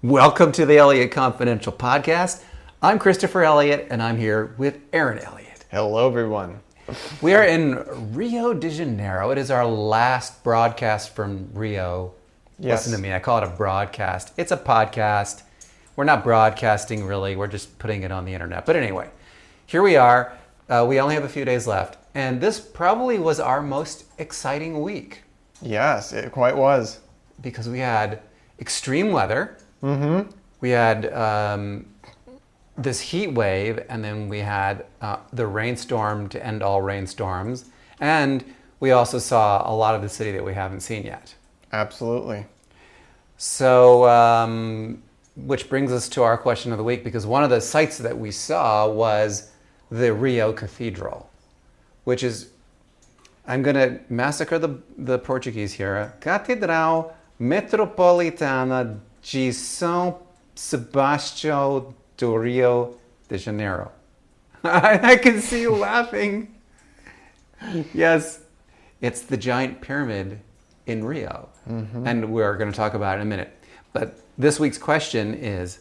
Welcome to the Elliott Confidential Podcast. I'm Christopher Elliott, and I'm here with Aaron Elliott. Hello, everyone. We are in Rio de Janeiro. It is our last broadcast from Rio. Yes. Listen to me, I call it a broadcast. It's a podcast. We're not broadcasting, really. We're just putting it on the internet. But anyway, here we are. We only have a few days left. And this probably was our most exciting week. Yes, it quite was. Because we had extreme weather. Mm-hmm. We had this heat wave, and then we had the rainstorm to end all rainstorms. And we also saw a lot of the city that we haven't seen yet. Absolutely. So, which brings us to our question of the week, because one of the sights that we saw was the Rio Cathedral, which is, I'm going to massacre the Portuguese here, Catedral Metropolitana de São Sebastião do Rio de Janeiro. I can see you laughing. Yes, it's the giant pyramid in Rio. Mm-hmm. And we're going to talk about it in a minute. But this week's question is,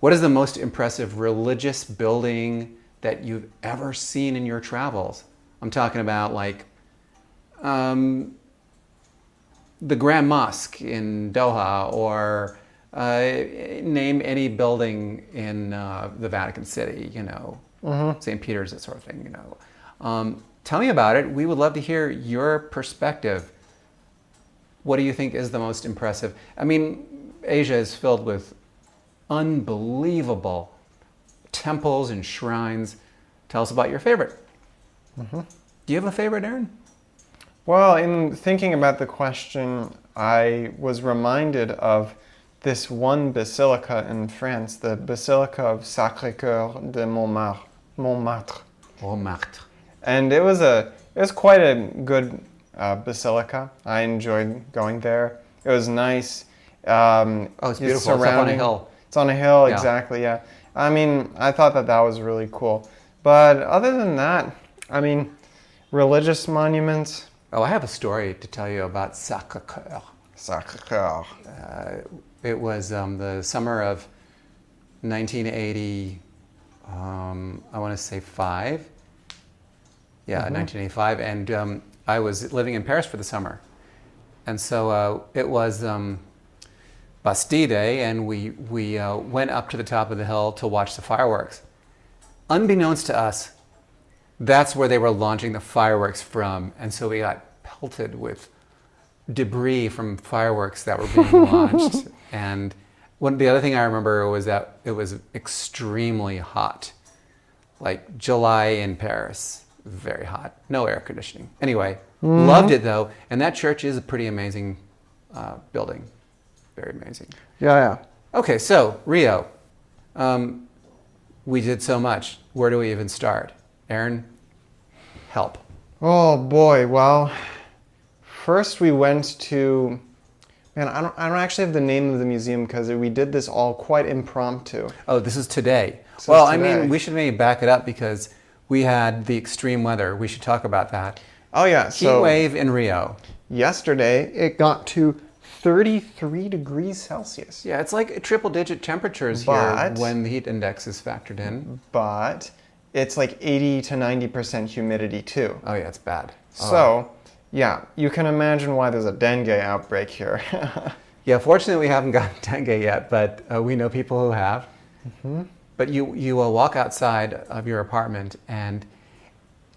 what is the most impressive religious building that you've ever seen in your travels? I'm talking about like the Grand Mosque in Doha, or name any building in the Vatican City, Mm-hmm. St. Peter's, that sort of thing, Tell me about it. We would love to hear your perspective. What do you think is the most impressive? I mean, Asia is filled with unbelievable temples and shrines. Tell us about your favorite. Mm-hmm. Do you have a favorite, Aaron? Well, in thinking about the question, I was reminded of this one basilica in France, the Basilica of Sacré-Cœur de Montmartre. And it was quite a good basilica. I enjoyed going there. It was nice. It's beautiful. It's up on a hill. It's on a hill, Yeah. exactly, yeah. I mean, I thought that was really cool. But other than that, I mean, religious monuments. Oh, I have a story to tell you about Sacré-Cœur. Sacré-Cœur. It was the summer of 1980, I want to say 5. Yeah, Mm-hmm. 1985. And I was living in Paris for the summer. And so it was Bastille Day, and we went up to the top of the hill to watch the fireworks. Unbeknownst to us, that's where they were launching the fireworks from. And so we got pelted with debris from fireworks that were being launched. And the other thing I remember was that it was extremely hot. Like July in Paris, very hot. No air conditioning. Anyway, loved it though. And that church is a pretty amazing building. Very amazing. Yeah. Okay, so Rio. We did so much. Where do we even start? Aaron, help. Oh boy, well, first we went to, man, I don't actually have the name of the museum because we did this all quite impromptu. Oh, this is today. This Well, is I today. mean, we should maybe back it up because we had the extreme weather. We should talk about that. Oh yeah, Heat so wave in Rio. yesterday it got to 33 degrees Celsius. Yeah, it's like triple-digit temperatures But- here when the heat index is factored in. But it's like 80 to 90% humidity too. Oh yeah, it's bad. So, yeah, you can imagine why there's a dengue outbreak here. Yeah, fortunately we haven't gotten dengue yet, but we know people who have. Mm-hmm. But you walk outside of your apartment, and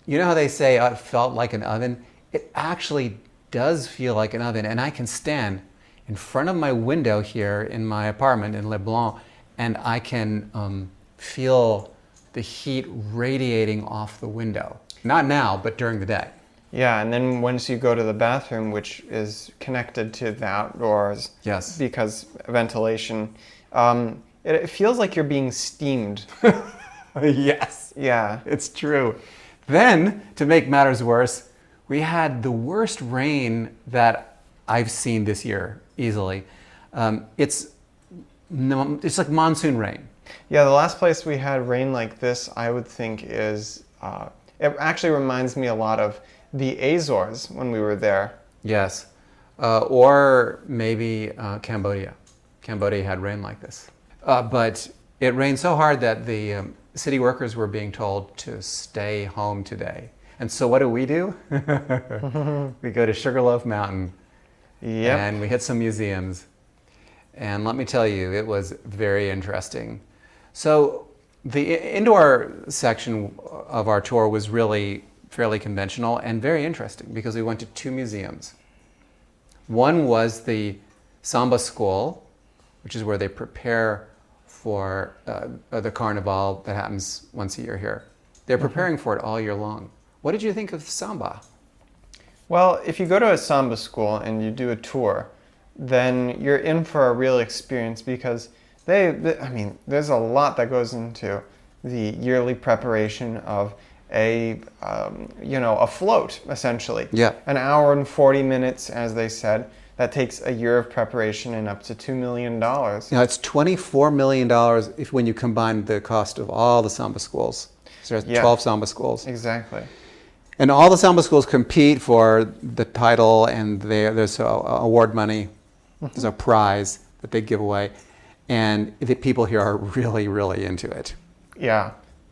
you know how they say it felt like an oven? It actually does feel like an oven, and I can stand in front of my window here in my apartment in Le Blanc, and I can feel the heat radiating off the window. Not now, but during the day. Yeah, and then once you go to the bathroom, which is connected to the outdoors, Yes. because ventilation, it feels like you're being steamed. Yes, Yeah. it's true. Then, to make matters worse, we had the worst rain that I've seen this year, easily. It's like monsoon rain. Yeah, the last place we had rain like this, I would think is, it actually reminds me a lot of the Azores when we were there. Yes. Or maybe Cambodia. Cambodia had rain like this. But it rained so hard that the city workers were being told to stay home today. And so what do? We go to Sugarloaf Mountain, and we hit some museums. And let me tell you, it was very interesting. So the indoor section of our tour was really fairly conventional and very interesting because we went to 2 museums. One was the Samba School, which is where they prepare for the carnival that happens once a year here. They're preparing for it all year long. What did you think of Samba? Well, if you go to a Samba school and you do a tour, then you're in for a real experience because there's a lot that goes into the yearly preparation of a float, essentially. Yeah. An hour and 40 minutes, as they said. That takes a year of preparation and up to $2 million. It's $24 million when you combine the cost of all the Samba schools. So there's 12 Samba schools. Exactly. And all the Samba schools compete for the title, and there's award money. There's a prize that they give away. And the people here are really, really into it. Yeah.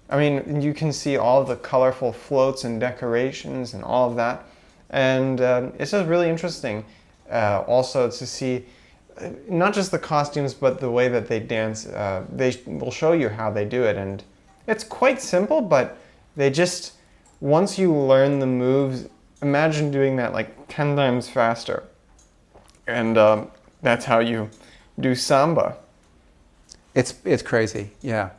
I mean, you can see all the colorful floats and decorations and all of that. And it's just really interesting also to see not just the costumes, but the way that they dance. They will show you how they do it. And it's quite simple, but they just, once you learn the moves, imagine doing that like 10 times faster. And that's how you do Samba. It's crazy, yeah.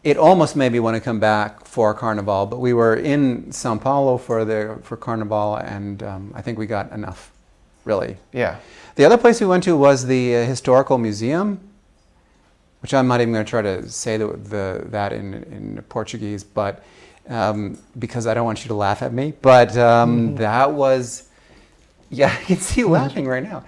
It almost made me want to come back for Carnival, but we were in Sao Paulo for Carnival, and I think we got enough, really. Yeah. The other place we went to was the Historical Museum, which I'm not even going to try to say that in Portuguese, but because I don't want you to laugh at me. But that was, yeah, I can see you laughing right now.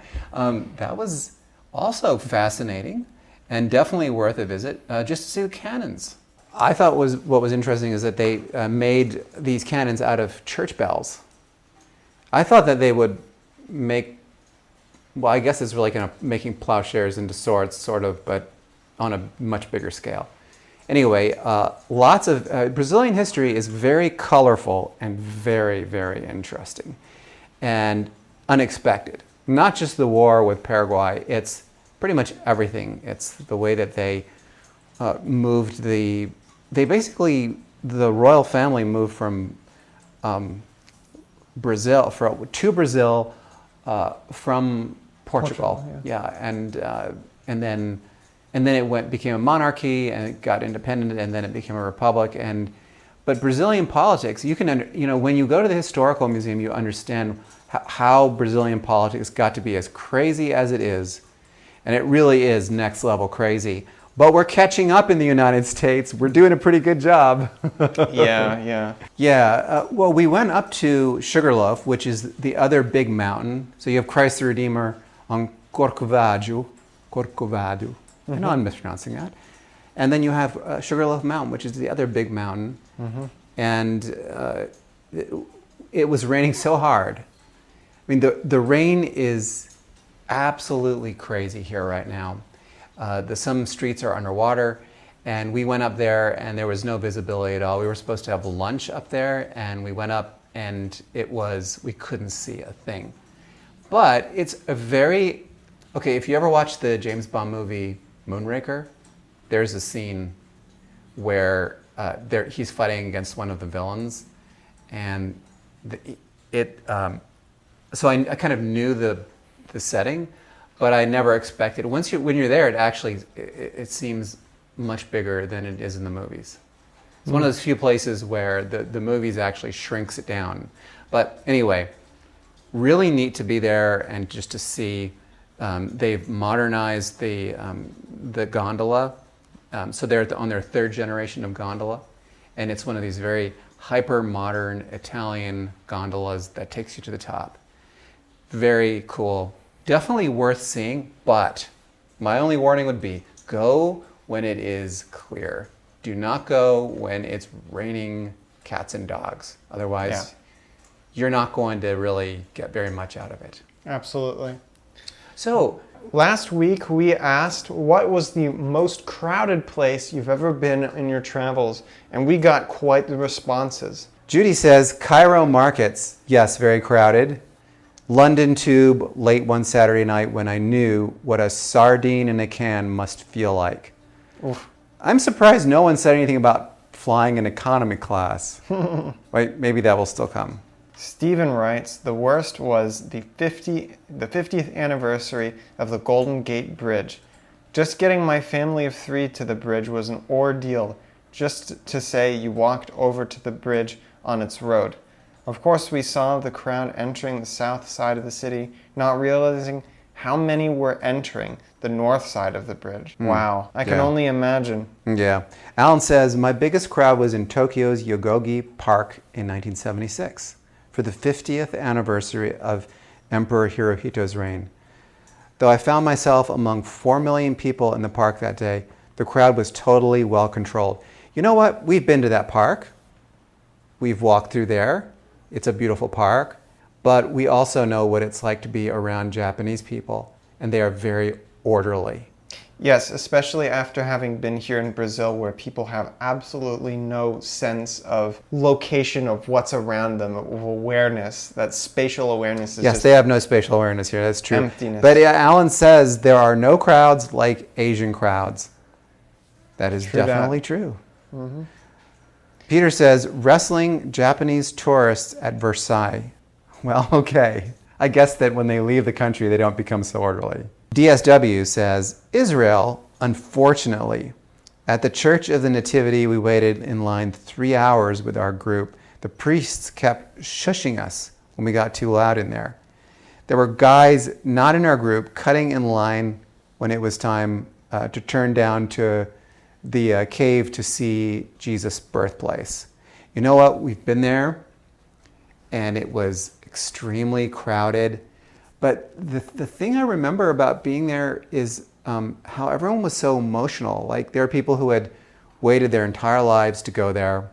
That was also fascinating and definitely worth a visit, just to see the cannons. I thought what was interesting is that they made these cannons out of church bells. I thought that they would make, well, I guess it's really kind of making plowshares into swords, sort of, but on a much bigger scale. Anyway, lots of Brazilian history is very colorful and very, very interesting and unexpected. Not just the war with Paraguay, it's pretty much everything. It's the way that they moved the royal family moved from Brazil to Brazil from Portugal. Yeah, and then it became a monarchy, and it got independent, and then it became a republic. But Brazilian politics, you can when you go to the historical museum, you understand how Brazilian politics got to be as crazy as it is, and it really is next level crazy. But we're catching up in the United States. We're doing a pretty good job. Yeah. Well, we went up to Sugarloaf, which is the other big mountain. So you have Christ the Redeemer on Corcovado. I know I'm mispronouncing that. And then you have Sugarloaf Mountain, which is the other big mountain. And it was raining so hard. I mean, the rain is absolutely crazy here right now. Some streets are underwater, and we went up there and there was no visibility at all. We were supposed to have lunch up there, and we went up and we couldn't see a thing. But it's if you ever watched the James Bond movie Moonraker, there's a scene where he's fighting against one of the villains, and so I kind of knew the setting, but I never expected. When you're there, it seems much bigger than it is in the movies. It's one of those few places where the movies actually shrinks it down. But anyway, really neat to be there and just to see. They've modernized the gondola, so they're on their 3rd generation of gondola, and it's one of these very hyper-modern Italian gondolas that takes you to the top. Very cool. Definitely worth seeing, but my only warning would be go when it is clear. Do not go when it's raining cats and dogs. Otherwise, you're not going to really get very much out of it. Absolutely. So, Last week we asked what was the most crowded place you've ever been in your travels, and we got quite the responses. Judy says, Cairo markets, yes, very crowded. London Tube, late one Saturday night when I knew what a sardine in a can must feel like. Oof. I'm surprised no one said anything about flying in economy class. Wait, maybe that will still come. Stephen writes, the worst was the 50th anniversary of the Golden Gate Bridge. Just getting my family of 3 to the bridge was an ordeal, just to say you walked over to the bridge on its road. Of course, we saw the crowd entering the south side of the city, not realizing how many were entering the north side of the bridge. Wow, I can only imagine. Yeah. Alan says, my biggest crowd was in Tokyo's Yogogi Park in 1976 for the 50th anniversary of Emperor Hirohito's reign. Though I found myself among 4 million people in the park that day, the crowd was totally well controlled. You know what? We've been to that park. We've walked through there. It's a beautiful park. But we also know what it's like to be around Japanese people, and they are very orderly. Yes, especially after having been here in Brazil, where people have absolutely no sense of location of what's around them, of awareness. That spatial awareness is yes, just they have no spatial awareness here. That's true. emptiness. But Alan says there are no crowds like Asian crowds. That is definitely true. Mm-hmm. Peter says, wrestling Japanese tourists at Versailles. Well, okay. I guess that when they leave the country, they don't become so orderly. DSW says, Israel, unfortunately, at the Church of the Nativity, we waited in line 3 hours with our group. The priests kept shushing us when we got too loud in there. There were guys not in our group cutting in line when it was time to turn down to the cave to see Jesus' birthplace. You know what? We've been there, and it was extremely crowded. But the thing I remember about being there is how everyone was so emotional. Like, there are people who had waited their entire lives to go there.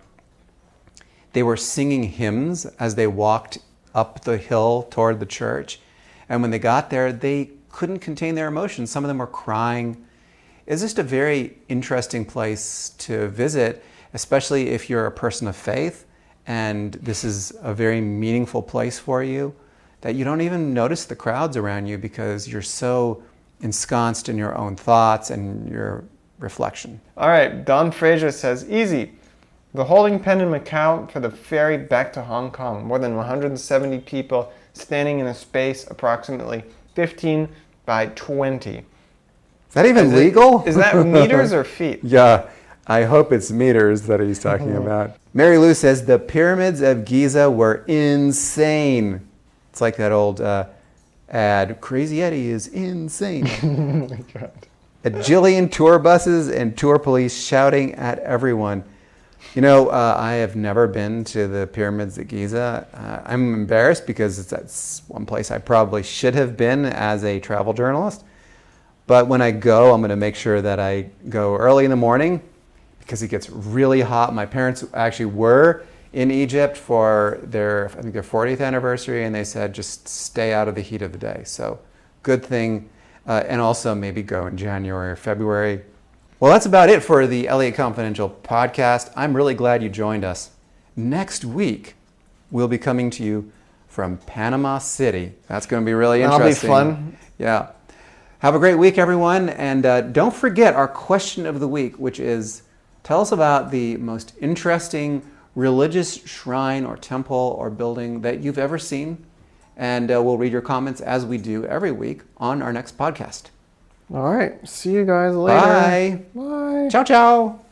They were singing hymns as they walked up the hill toward the church. And when they got there, they couldn't contain their emotions. Some of them were crying. It's just a very interesting place to visit, especially if you're a person of faith and this is a very meaningful place for you, that you don't even notice the crowds around you because you're so ensconced in your own thoughts and your reflection. All right, Don Fraser says, easy. The holding pen in Macau for the ferry back to Hong Kong. More than 170 people standing in a space approximately 15 by 20. Is that even legal? Is that meters or feet? Yeah, I hope it's meters that he's talking about. Mary Lou says, the pyramids of Giza were insane. It's like that old ad, Crazy Eddie is insane. Oh my God. A jillion tour buses and tour police shouting at everyone. You know, I have never been to the pyramids at Giza. I'm embarrassed because that's one place I probably should have been as a travel journalist. But when I go, I'm going to make sure that I go early in the morning because it gets really hot. My parents actually were in Egypt for their 40th anniversary, and they said just stay out of the heat of the day. So good thing, and also maybe go in January or February. Well, that's about it for the Elliott Confidential podcast. I'm really glad you joined us. Next week, we'll be coming to you from Panama City. That's going to be really interesting. That'll be fun. Yeah. Have a great week, everyone. And don't forget our question of the week, which is, tell us about the most interesting religious shrine or temple or building that you've ever seen. And we'll read your comments as we do every week on our next podcast. All right. See you guys later. Bye. Bye. Ciao, ciao.